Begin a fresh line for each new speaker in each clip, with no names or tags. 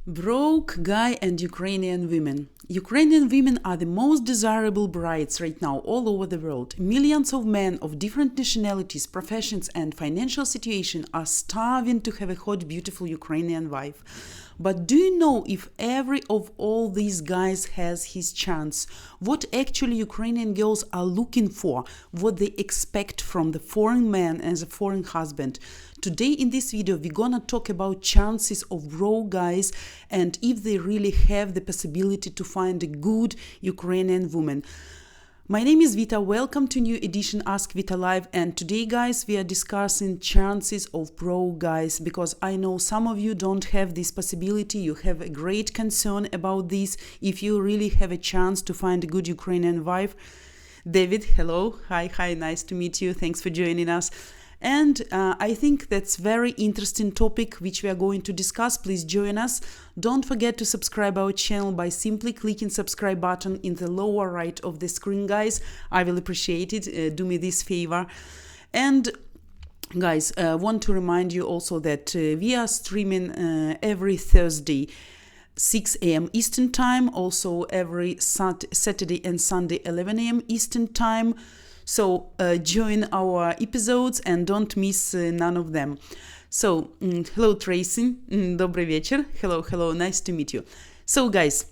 Broke guy and Ukrainian women. Ukrainian women are the most desirable brides right now all over the world. Millions of men of different nationalities, professions, and financial situation are starving to have a hot, beautiful Ukrainian wife. But do you know if every of all these guys has his chance? What actually Ukrainian girls are looking for? What they expect from the foreign man as a foreign husband? Today in this video we're gonna talk about chances of broke guys and if they really have the possibility to find a good Ukrainian woman. My name is Vita, welcome to new edition Ask Vita Live, and today guys we are discussing chances of broke guys because I know some of you don't have this possibility, you have a great concern about this if you really have a chance to find a good Ukrainian wife. David, hello, hi, nice to meet you, thanks for joining us. And I think that's very interesting topic which we are going to discuss. Please join us. Don't forget to subscribe our channel by simply clicking subscribe button in the lower right of the screen, guys. I will appreciate it. Do me this favor. And guys, want to remind you also that we are streaming every Thursday 6 a.m. Eastern Time, also every Saturday and Sunday 11 a.m. Eastern Time. So join our episodes and don't miss none of them. So, hello Tracy, добрый вечер, hello, nice to meet you. So guys,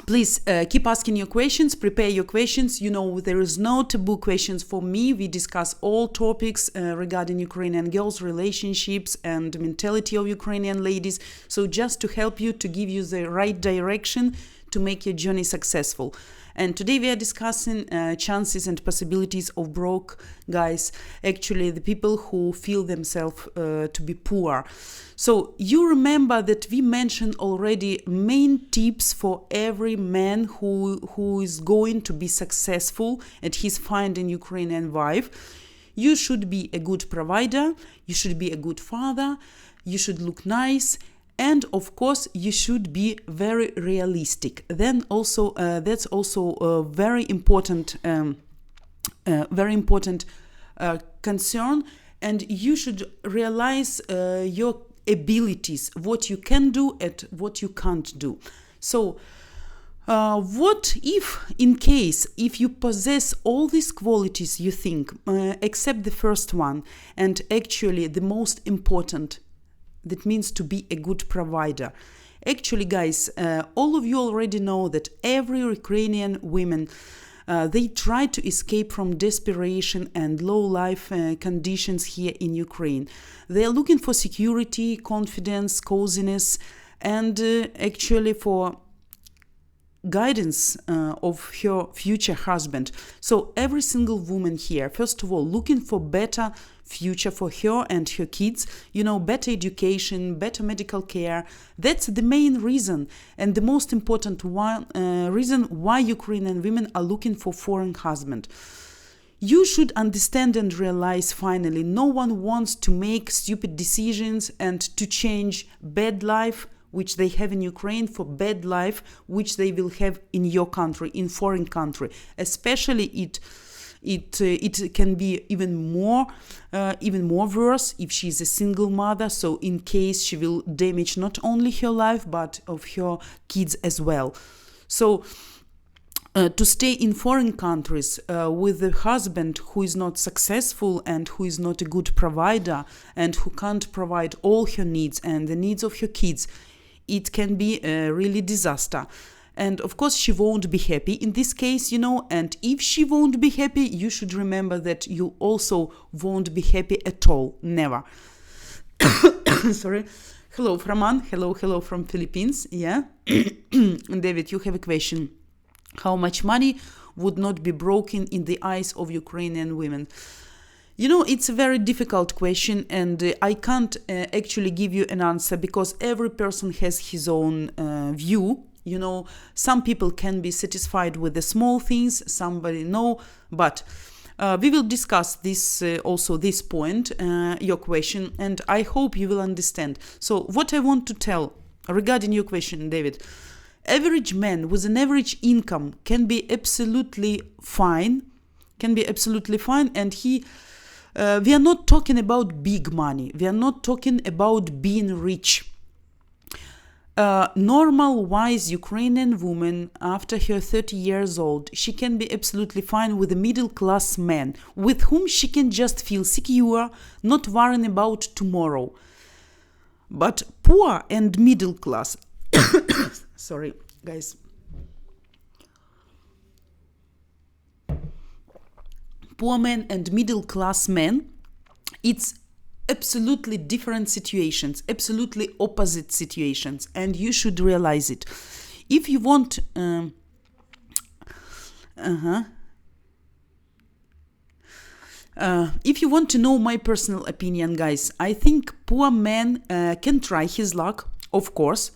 please keep asking your questions, prepare your questions. You know, there is no taboo questions for me. We discuss all topics regarding Ukrainian girls, relationships and mentality of Ukrainian ladies. So just to help you, to give you the right direction to make your journey successful. And today we are discussing chances and possibilities of broke guys, actually the people who feel themselves to be poor. So you remember that we mentioned already main tips for every man who is going to be successful at his finding Ukrainian wife. You should be a good provider, you should be a good father, you should look nice, and of course, you should be very realistic. Then also, that's also a very important concern. And you should realize your abilities, what you can do and what you can't do. So, what if, in case, if you possess all these qualities, you think, except the first one, and actually the most important, that means to be a good provider. Actually, guys, all of you already know that every Ukrainian women, they try to escape from desperation and low life conditions here in Ukraine. They are looking for security, confidence, coziness, and actually for guidance of her future husband. So every single woman here, first of all, looking for better future for her and her kids, you know, better education, better medical care. That's the main reason and the most important one, reason why Ukrainian women are looking for foreign husband. You should understand and realize finally, no one wants to make stupid decisions and to change bad life which they have in Ukraine for bad life which they will have in your country, in foreign country. Especially it can be even more worse if she is a single mother. So in case she will damage not only her life but of her kids as well. So to stay in foreign countries with a husband who is not successful and who is not a good provider and who can't provide all her needs and the needs of her kids, it can be a really disaster. And of course, she won't be happy in this case, you know, and if she won't be happy, you should remember that you also won't be happy at all, never. Sorry. Hello, Framan. Hello from Philippines. Yeah. David, you have a question. How much money would not be broken in the eyes of Ukrainian women? You know, it's a very difficult question and I can't actually give you an answer because every person has his own view. You know, some people can be satisfied with the small things, somebody no, but we will discuss this also this point, your question, and I hope you will understand. So what I want to tell regarding your question, David, average man with an average income can be absolutely fine, and he we are not talking about big money. We are not talking about being rich. A normal, wise Ukrainian woman, after her 30 years old, she can be absolutely fine with a middle-class man with whom she can just feel secure, not worrying about tomorrow. But poor and middle class, sorry, guys. Poor men and middle class men, it's absolutely different situations, absolutely opposite situations, and you should realize it. If you want if you want to know my personal opinion, guys, I think poor man can try his luck, of course,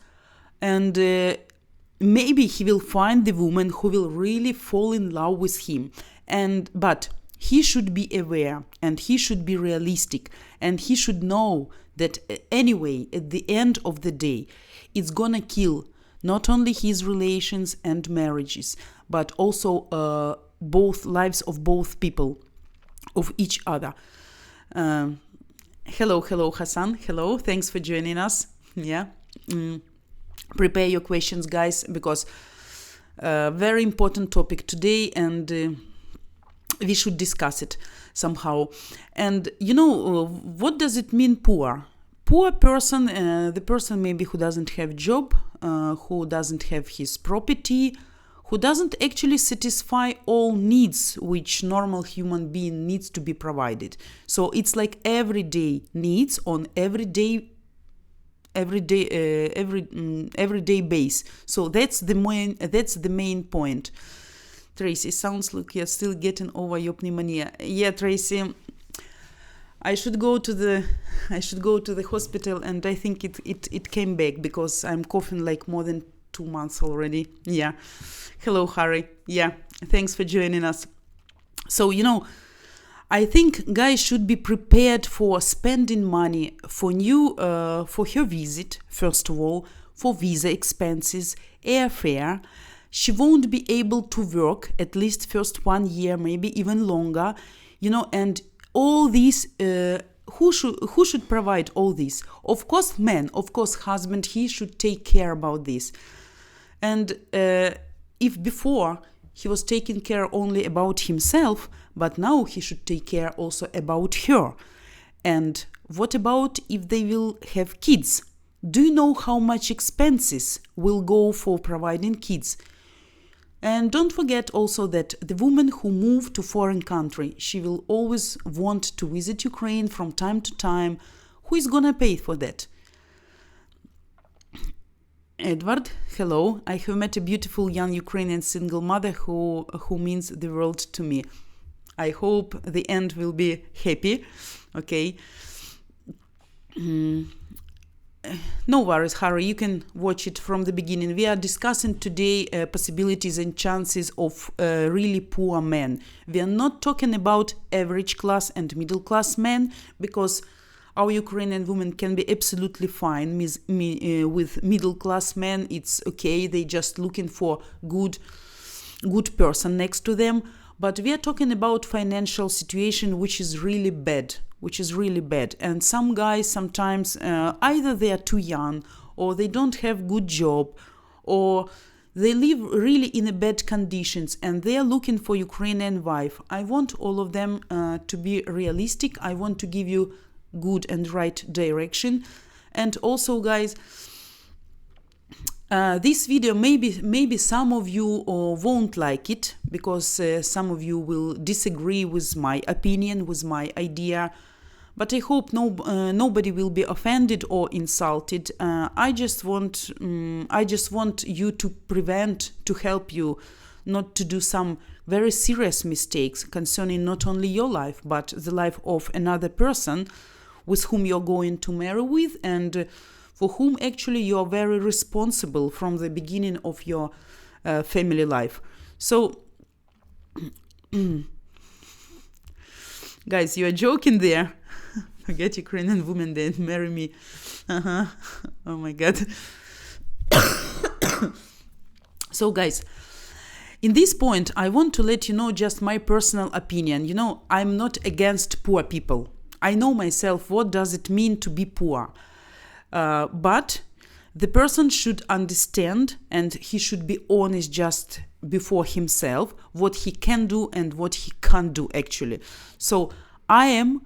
and maybe he will find the woman who will really fall in love with him. But he should be aware, and he should be realistic, and he should know that anyway, at the end of the day, it's gonna kill not only his relations and marriages, but also both lives of both people, of each other. Hello, Hassan. Hello, thanks for joining us. Yeah. Prepare your questions, guys, because very important topic today, and we should discuss it somehow. And what does it mean, poor? Poor person, the person maybe who doesn't have job, who doesn't have his property, who doesn't actually satisfy all needs which normal human being needs to be provided. So it's like everyday needs on everyday base. So that's the main point. Tracy, sounds like you're still getting over your pneumonia. Yeah, Tracy, I should go to the hospital, and I think it came back because I'm coughing like more than 2 months already. Yeah. Hello, Harry. Yeah, thanks for joining us. So, I think guys should be prepared for spending money for her visit, first of all, for visa expenses, airfare. She won't be able to work at least first 1 year, maybe even longer, and all these, who should provide all this? Of course, man, of course, husband, he should take care about this. And if before he was taking care only about himself, but now he should take care also about her. And what about if they will have kids? Do you know how much expenses will go for providing kids? And don't forget also that the woman who moved to foreign country, she will always want to visit Ukraine from time to time. Who is gonna pay for that? Edward, hello. I have met a beautiful young Ukrainian single mother who means the world to me. I hope the end will be happy. Okay. No worries, Harry, you can watch it from the beginning. We are discussing today possibilities and chances of really poor men. We are not talking about average class and middle class men, because our Ukrainian women can be absolutely fine with middle class men. It's okay, they just looking for good person next to them. But we are talking about financial situation which is really bad. And some guys sometimes either they are too young, or they don't have good job, or they live really in a bad conditions, and they are looking for Ukrainian wife. I want all of them to be realistic. I want to give you good and right direction. And also, guys, this video, maybe some of you won't like it, because some of you will disagree with my opinion, with my idea. But I hope nobody will be offended or insulted. I just want you to help you not to do some very serious mistakes concerning not only your life, but the life of another person with whom you're going to marry with, and for whom actually you are very responsible from the beginning of your family life. So, guys, you are joking there. Forget Ukrainian women, they marry me. Oh my God. So, guys, in this point, I want to let you know just my personal opinion. I'm not against poor people. I know myself what does it mean to be poor. But the person should understand and he should be honest just before himself what he can do and what he can't do actually. So I am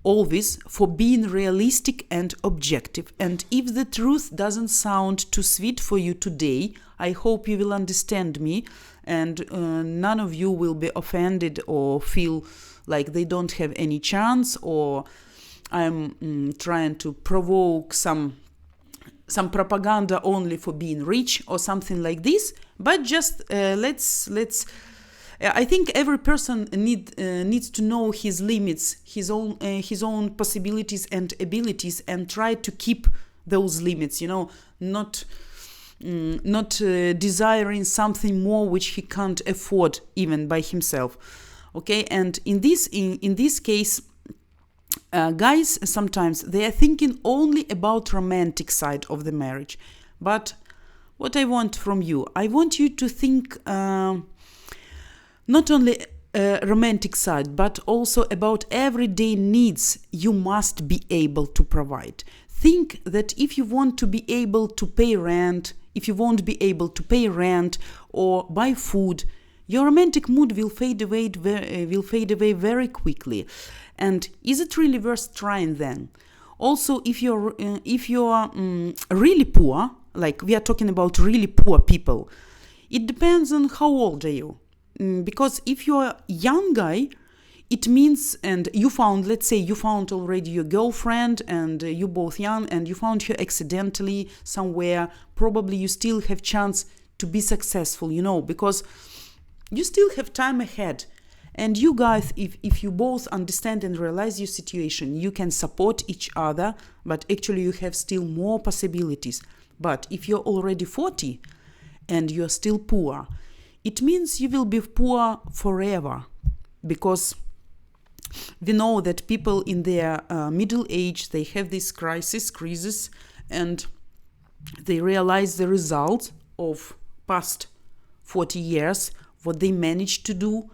always for being realistic and objective. And if the truth doesn't sound too sweet for you today, I hope you will understand me and none of you will be offended or feel like they don't have any chance, or I'm trying to provoke some propaganda only for being rich or something like this. But just let's I think every person needs to know his limits, his own possibilities and abilities, and try to keep those limits. Not desiring something more which he can't afford even by himself. Okay, and in this case, guys sometimes they are thinking only about romantic side of the marriage. But what I want from you, I want you to think not only romantic side, but also about everyday needs you must be able to provide. Think that if you want to be able to pay rent, if you won't be able to pay rent or buy food, your romantic mood will fade away very quickly. And is it really worth trying then? Also, if you're really poor, like we are talking about really poor people, it depends on how old are you. Because if you're a young guy, it means, and let's say you found already your girlfriend and you both young and you found her accidentally somewhere, probably you still have chance to be successful, because you still have time ahead. And you guys, if you both understand and realize your situation, you can support each other, but actually you have still more possibilities. But if you're already 40 and you're still poor, it means you will be poor forever, because we know that people in their middle age, they have this crisis, and they realize the results of past 40 years, what they managed to do,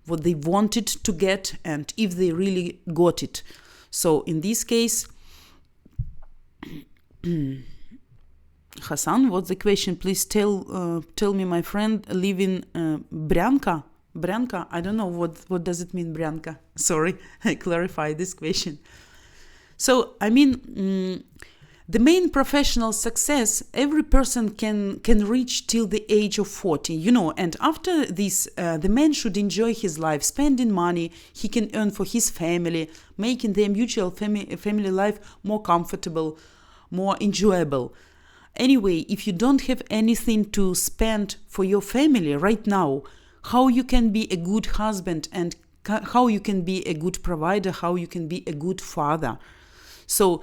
what they wanted to get, and if they really got it. So in this case, Hassan, what's the question? Please tell me, my friend, live in Bryanka. Bryanka, I don't know what does it mean, Bryanka. Sorry, I clarify this question. So, I mean, the main professional success every person can reach till the age of 40, and after this, the man should enjoy his life, spending money he can earn for his family, making their mutual family life more comfortable, more enjoyable. Anyway, if you don't have anything to spend for your family right now, how you can be a good husband and how you can be a good provider, how you can be a good father. So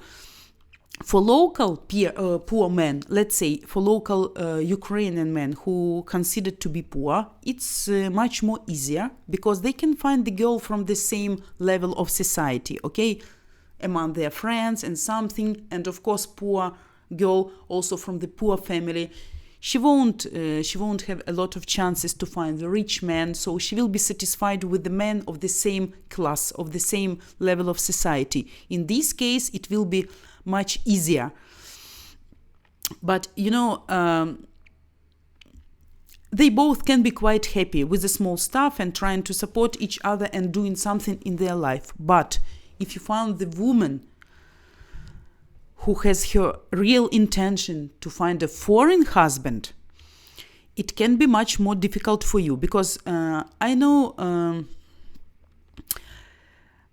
for local poor men, let's say for local Ukrainian men who considered to be poor, it's much more easier because they can find the girl from the same level of society, okay, among their friends and something. And of course, poor girl also from the poor family, she won't have a lot of chances to find the rich man, so she will be satisfied with the man of the same class, of the same level of society. In this case, it will be much easier. But they both can be quite happy with the small stuff and trying to support each other and doing something in their life. But if you found the woman who has her real intention to find a foreign husband, it can be much more difficult for you, because I know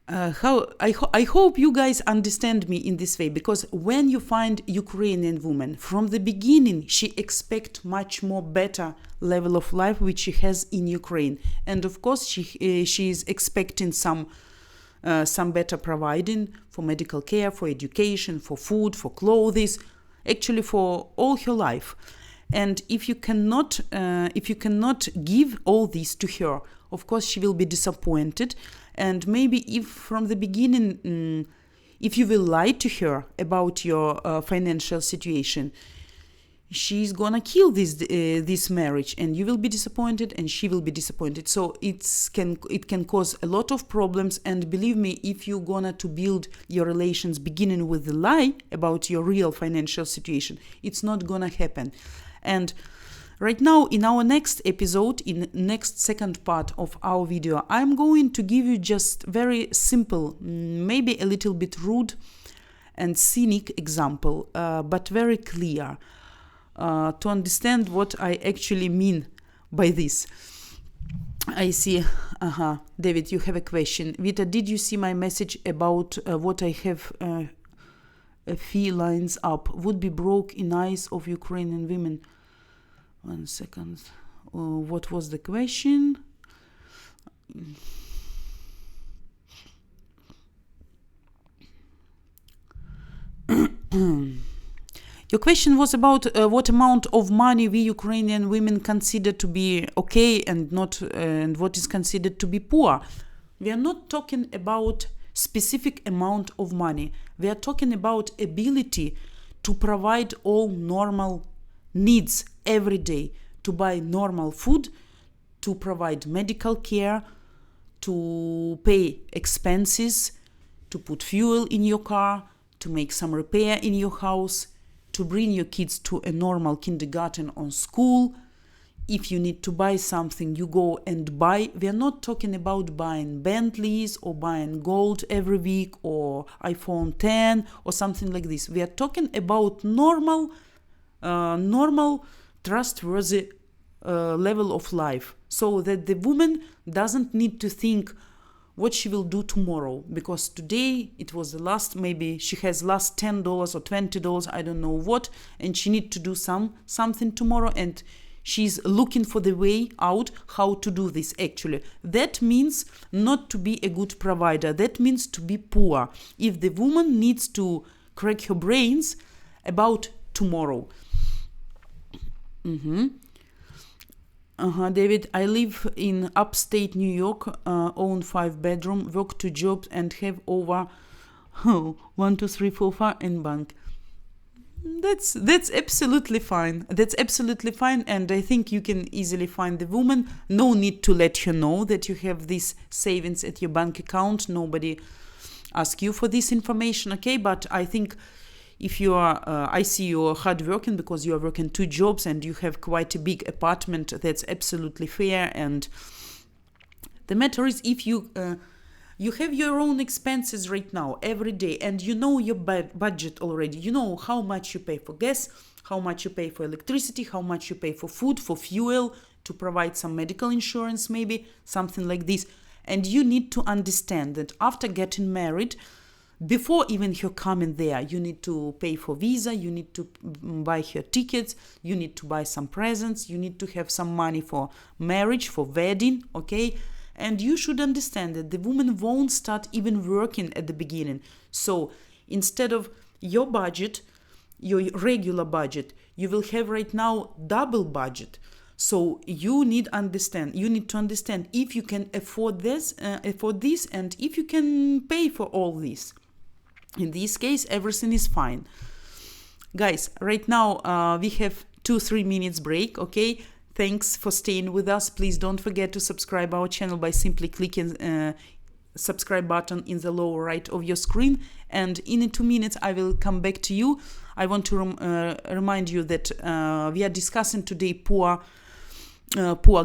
how I hope you guys understand me in this way, because when you find Ukrainian woman, from the beginning she expects much more better level of life which she has in Ukraine, and of course she is expecting some better providing for medical care, for education, for food, for clothes, actually for all her life. And if you cannot give all this to her, of course she will be disappointed. And maybe if from the beginning, if you will lie to her about your financial situation, she's gonna kill this marriage, and you will be disappointed and she will be disappointed. So it can cause a lot of problems. And believe me, if you're gonna to build your relations beginning with the lie about your real financial situation, it's not gonna happen. And right now, in our next episode, in next second part of our video, I'm going to give you just very simple, maybe a little bit rude and cynic example, but very clear, to understand what I actually mean by this. I see. David, you have a question. Vita, did you see my message about what I have a few lines up? Would be broke in eyes of Ukrainian women. 1 second. What was the question? Your question was about what amount of money we Ukrainian women consider to be okay and not, and what is considered to be poor. We are not talking about specific amount of money. We are talking about ability to provide all normal needs every day, to buy normal food, to provide medical care, to pay expenses, to put fuel in your car, to make some repair in your house, to bring your kids to a normal kindergarten or school. If you need to buy something, you go and buy. We are not talking about buying Bentleys or buying gold every week or iPhone 10 or something like this. We are talking about normal, trustworthy level of life, so that the woman doesn't need to think what she will do tomorrow, because today it was the last, maybe she has last $10 or $20, I don't know what, and she need to do something tomorrow, and she's looking for the way out how to do this. Actually, that means not to be a good provider. That means to be poor. If the woman needs to crack her brains about tomorrow. David, I live in upstate New York, own 5-bedroom, work 2 jobs, and have over 1, 2, 3, 4, 5 in bank. That's absolutely fine. That's absolutely fine, and I think you can easily find the woman. No need to let her know that you have these savings at your bank account. Nobody ask you for this information, okay? But I think if you are, I see you're hardworking because you are working 2 jobs and you have quite a big apartment. That's absolutely fair. And the matter is, if you have your own expenses right now every day, and you know your budget already, you know how much you pay for gas, how much you pay for electricity, how much you pay for food, for fuel, to provide some medical insurance, maybe something like this. And you need to understand that after getting married, before even her coming there, you need to pay for visa, you need to buy her tickets, you need to buy some presents, you need to have some money for marriage, for wedding, okay? And you should understand that the woman won't start even working at the beginning. So instead of your budget, your regular budget, you will have right now double budget. So you need to understand if you can afford this, and if you can pay for all this. In this case, everything is fine. Guys, right now we have 2-3 minutes break, okay? Thanks for staying with us. Please don't forget to subscribe our channel by simply clicking subscribe button in the lower right of your screen. And in 2 minutes, I will come back to you. I want to remind you that we are discussing today poor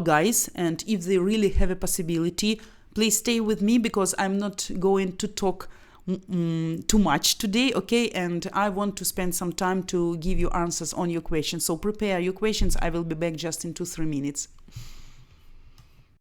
guys, and if they really have a possibility, please stay with me, because I'm not going to talk too much today, okay? And I want to spend some time to give you answers on your questions. So prepare your questions. I will be back just in 2-3 minutes.